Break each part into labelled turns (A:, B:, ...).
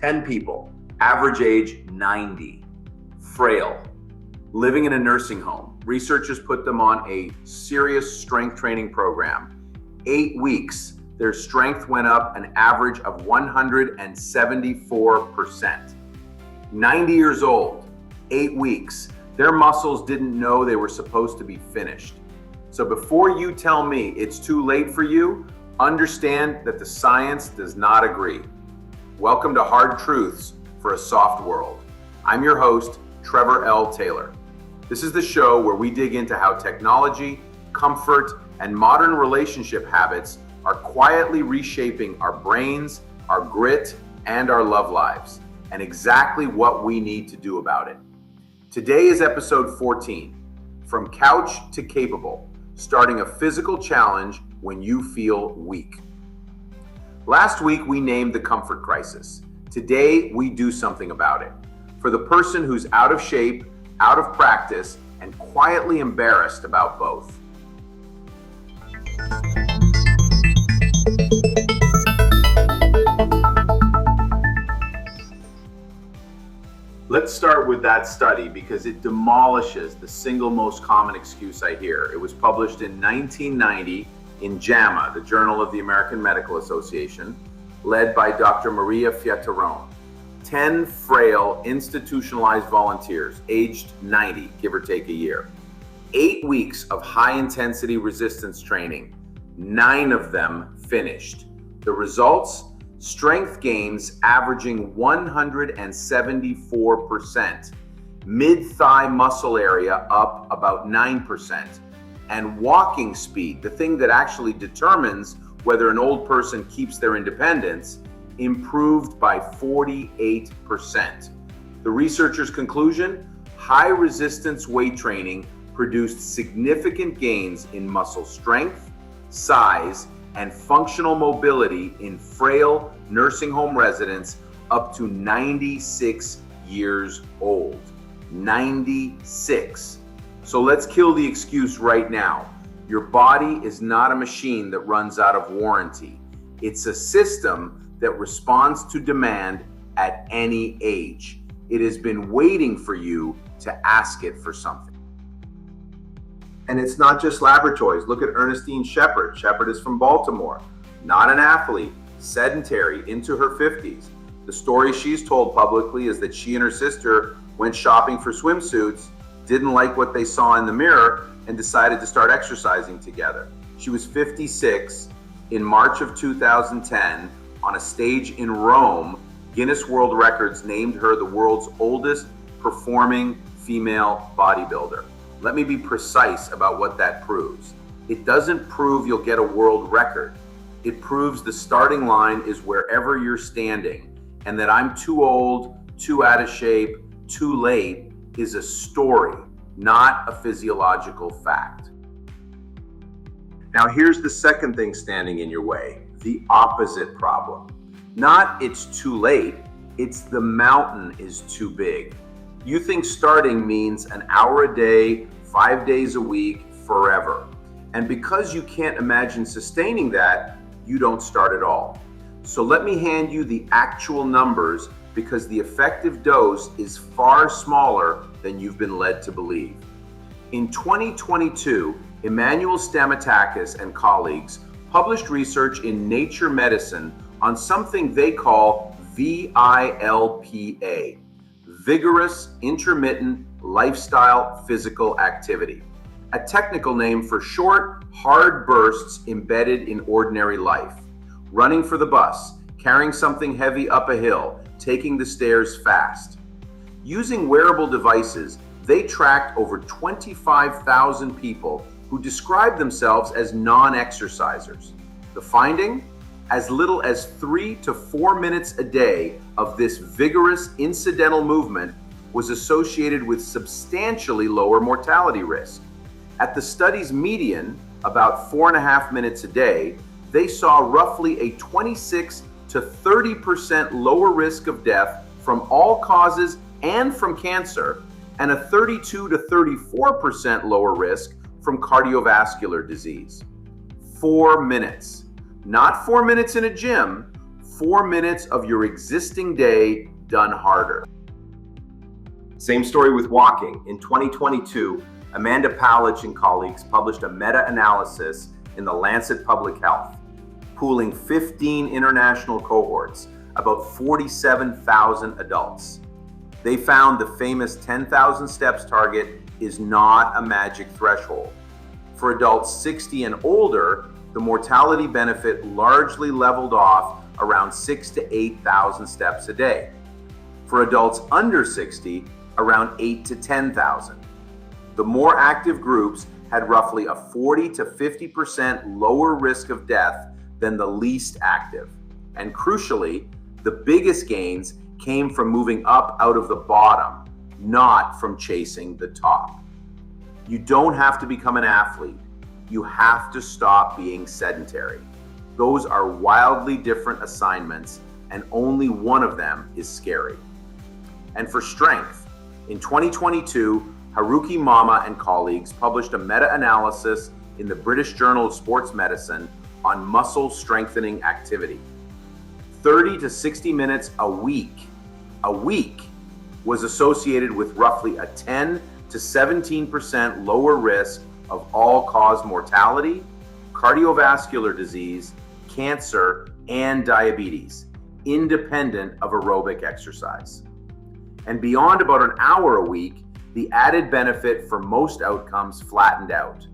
A: 10 people, average age 90, frail, living in a nursing home. Researchers put them on a serious strength training program. 8 weeks, their strength went up an average of 174%. 90 years old, 8 weeks, their muscles didn't know they were supposed to be finished. So before you tell me it's too late for you, understand that the science does not agree. Welcome to Hard Truths for a Soft World. I'm your host, Trevor L Taylor. This is the show where we dig into how technology, comfort, and modern relationship habits are quietly reshaping our brains, our grit, and our love lives, and exactly what we need to do about it. Today is episode 14, From Couch to Capable, starting a physical challenge when you feel weak. Last week, we named the comfort crisis. Today, we do something about it. For the person who's out of shape, out of practice, and quietly embarrassed about both. Let's start with that study because it demolishes the single most common excuse I hear. It was published in 1990 in JAMA, the Journal of the American Medical Association, led by Dr. Maria Fiatarone. 10 frail, institutionalized volunteers, aged 90, give or take a year. 8 weeks of high-intensity resistance training. 9 of them finished. The results? Strength gains averaging 174%. Mid-thigh muscle area up about 9%. And walking speed, the thing that actually determines whether an old person keeps their independence, improved by 48%. The researchers' conclusion? High resistance weight training produced significant gains in muscle strength, size, and functional mobility in frail nursing home residents up to 96 years old. 96. So let's kill the excuse right now. Your body is not a machine that runs out of warranty. It's a system that responds to demand at any age. It has been waiting for you to ask it for something. And it's not just laboratories. Look at Ernestine Shepard. Shepard is from Baltimore. Not an athlete, sedentary, into her 50s. The story she's told publicly is that she and her sister went shopping for swimsuits, didn't like what they saw in the mirror, and decided to start exercising together. She was 56. In March of 2010, on a stage in Rome, Guinness World Records named her the world's oldest performing female bodybuilder. Let me be precise about what that proves. It doesn't prove you'll get a world record. It proves the starting line is wherever you're standing, and that I'm too old, too out of shape, too late is a story, not a physiological fact. Now here's the second thing standing in your way, the opposite problem. Not it's too late, it's the mountain is too big. You think starting means an hour a day, 5 days a week, forever. And because you can't imagine sustaining that, you don't start at all. So let me hand you the actual numbers because the effective dose is far smaller than you've been led to believe. In 2022, Emmanuel Stamatakis and colleagues published research in Nature Medicine on something they call VILPA, Vigorous Intermittent Lifestyle Physical Activity, a technical name for short, hard bursts embedded in ordinary life. Running for the bus, carrying something heavy up a hill, taking the stairs fast. Using wearable devices, they tracked over 25,000 people who described themselves as non-exercisers. The finding? As little as 3 to 4 minutes a day of this vigorous incidental movement was associated with substantially lower mortality risk. At the study's median, about 4.5 minutes a day, they saw roughly a 26 to 30% lower risk of death from all causes and from cancer, and a 32 to 34% lower risk from cardiovascular disease. 4 minutes. Not 4 minutes in a gym, 4 minutes of your existing day done harder.
B: Same story with walking. In 2022, Amanda Palich and colleagues published a meta-analysis in the Lancet Public Health, pooling 15 international cohorts, about 47,000 adults. They found the famous 10,000 steps target is not a magic threshold. For adults 60 and older, the mortality benefit largely leveled off around 6,000 to 8,000 steps a day. For adults under 60, around 8,000 to 10,000. The more active groups had roughly a 40 to 50% lower risk of death than the least active. And crucially, the biggest gains came from moving up out of the bottom, not from chasing the top. You don't have to become an athlete. You have to stop being sedentary. Those are wildly different assignments, and only one of them is scary. And for strength, in 2022, Haruki Mama and colleagues published a meta-analysis in the British Journal of Sports Medicine on muscle strengthening activity. 30 to 60 minutes a week was associated with roughly a 10 to 17% lower risk of all-cause mortality, cardiovascular disease, cancer, and diabetes, independent of aerobic exercise. And beyond about an hour a week, the added benefit for most outcomes flattened out.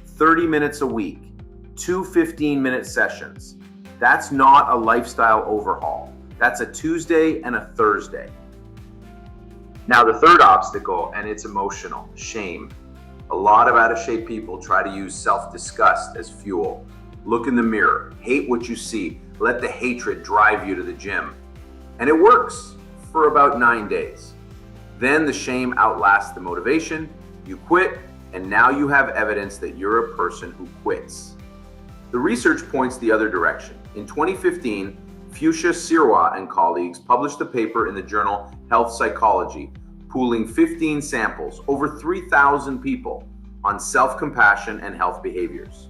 B: 30 minutes a week, 2 15-minute sessions. That's not a lifestyle overhaul. That's a Tuesday and a Thursday. Now, the third obstacle, and it's emotional, shame. A lot of out-of-shape people try to use self-disgust as fuel. Look in the mirror, hate what you see, let the hatred drive you to the gym. And it works for about 9 days. Then the shame outlasts the motivation, you quit, and now you have evidence that you're a person who quits. The research points the other direction. In 2015, Fuchsia Sirwa and colleagues published a paper in the journal Health Psychology, pooling 15 samples, over 3,000 people, on self-compassion and health behaviors.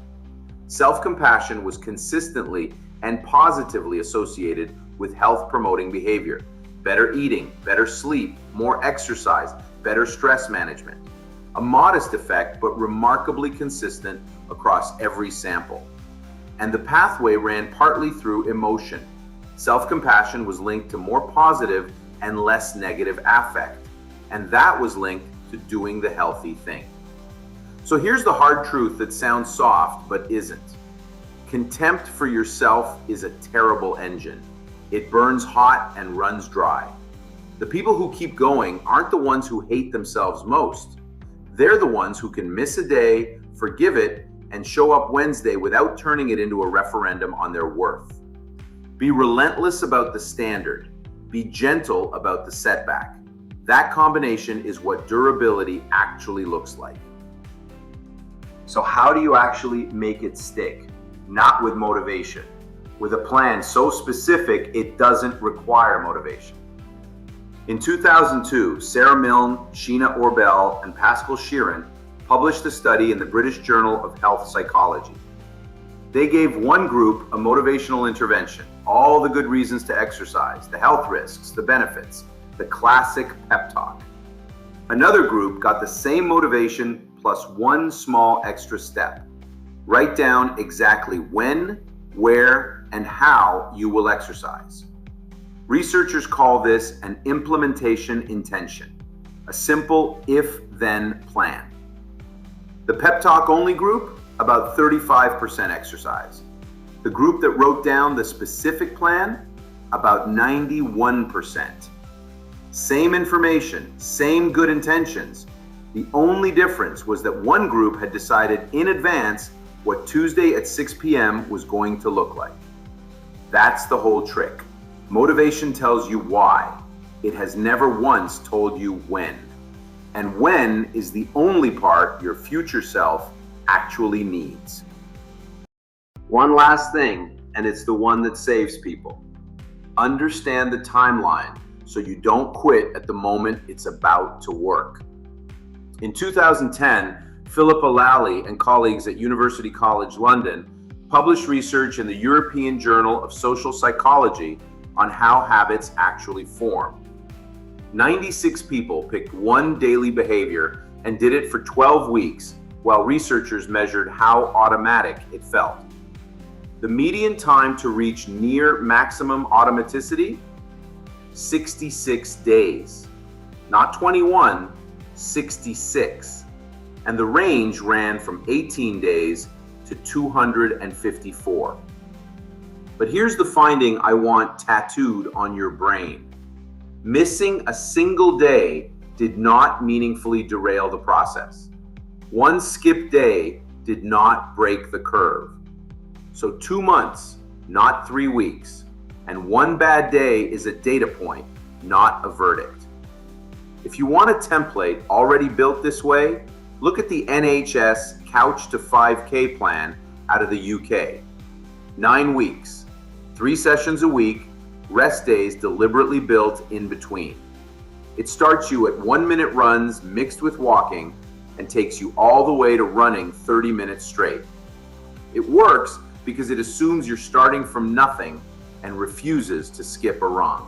B: Self-compassion was consistently and positively associated with health-promoting behavior. Better eating, better sleep, more exercise, better stress management. A modest effect, but remarkably consistent across every sample. And the pathway ran partly through emotion. Self-compassion was linked to more positive and less negative affect. And that was linked to doing the healthy thing. So here's the hard truth that sounds soft, but isn't. Contempt for yourself is a terrible engine. It burns hot and runs dry. The people who keep going aren't the ones who hate themselves most. They're the ones who can miss a day, forgive it, and show up Wednesday without turning it into a referendum on their worth. Be relentless about the standard. Be gentle about the setback. That combination is what durability actually looks like. So how do you actually make it stick? Not with motivation. With a plan so specific, it doesn't require motivation. In 2002, Sarah Milne, Sheena Orbell, and Pascal Sheeran published a study in the British Journal of Health Psychology. They gave one group a motivational intervention, all the good reasons to exercise, the health risks, the benefits, the classic pep talk. Another group got the same motivation plus one small extra step. Write down exactly when, where, and how you will exercise. Researchers call this an implementation intention, a simple if-then plan. The pep talk only group, about 35% exercise. The group that wrote down the specific plan, about 91%. Same information, same good intentions. The only difference was that one group had decided in advance what Tuesday at 6 p.m. was going to look like. That's the whole trick. Motivation tells you why. It has never once told you when. And when is the only part your future self actually needs. One last thing, and it's the one that saves people. Understand the timeline so you don't quit at the moment it's about to work. In 2010, Philippa Lally and colleagues at University College London
A: published research in the European Journal of Social Psychology on how habits actually form. 96 people picked one daily behavior and did it for 12 weeks, while researchers measured how automatic it felt. The median time to reach near maximum automaticity? 66 days. Not 21, 66. And the range ran from 18 days to 254. But here's the finding I want tattooed on your brain. Missing a single day did not meaningfully derail the process. One skipped day did not break the curve. So 2 months, not 3 weeks, and one bad day is a data point, not a verdict. If you want a template already built this way, look at the NHS Couch to 5K plan out of the UK. 9 weeks, 3 sessions a week, rest days deliberately built in between. It starts you at 1-minute runs mixed with walking and takes you all the way to running 30 minutes straight. It works because it assumes you're starting from nothing and refuses to skip a run.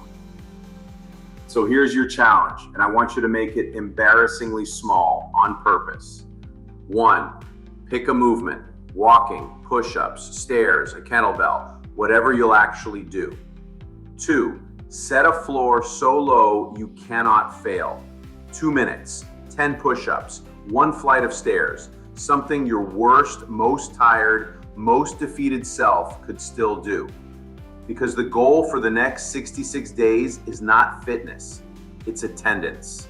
A: So here's your challenge, and I want you to make it embarrassingly small on purpose. 1, pick a movement, walking, push-ups, stairs, a kettlebell, whatever you'll actually do. 2, set a floor so low you cannot fail. 2 minutes, 10 push-ups, 1 flight of stairs, something your worst, most tired, most defeated self could still do. Because the goal for the next 66 days is not fitness, it's attendance.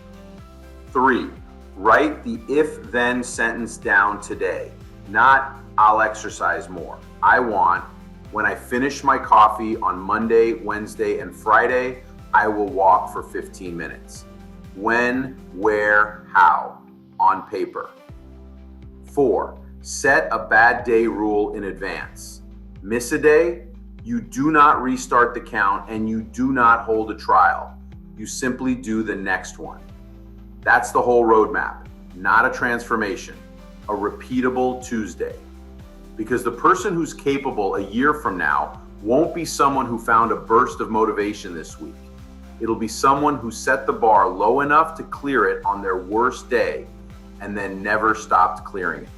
A: 3, write the if-then sentence down today, not I'll exercise more. I want, when I finish my coffee on Monday, Wednesday, and Friday, I will walk for 15 minutes. When, where, how, on paper. 4, set a bad day rule in advance. Miss a day, you do not restart the count and you do not hold a trial. You simply do the next one. That's the whole roadmap, not a transformation, a repeatable Tuesday. Because the person who's capable a year from now won't be someone who found a burst of motivation this week. It'll be someone who set the bar low enough to clear it on their worst day and then never stopped clearing it.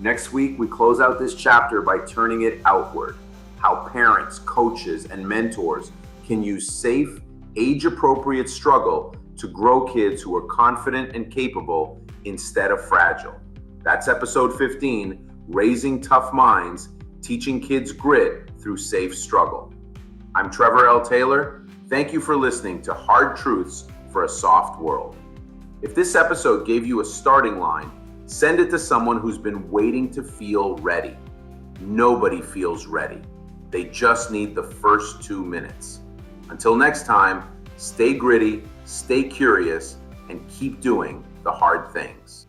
A: Next week, we close out this chapter by turning it outward. How parents, coaches, and mentors can use safe, age-appropriate struggle to grow kids who are confident and capable instead of fragile. That's episode 15, Raising Tough Minds, Teaching Kids Grit Through Safe Struggle. I'm Trevor L Taylor. Thank you for listening to Hard Truths for a Soft World. If this episode gave you a starting line, send it to someone who's been waiting to feel ready. Nobody feels ready. They just need the first 2 minutes. Until next time, stay gritty, stay curious, and keep doing the hard things.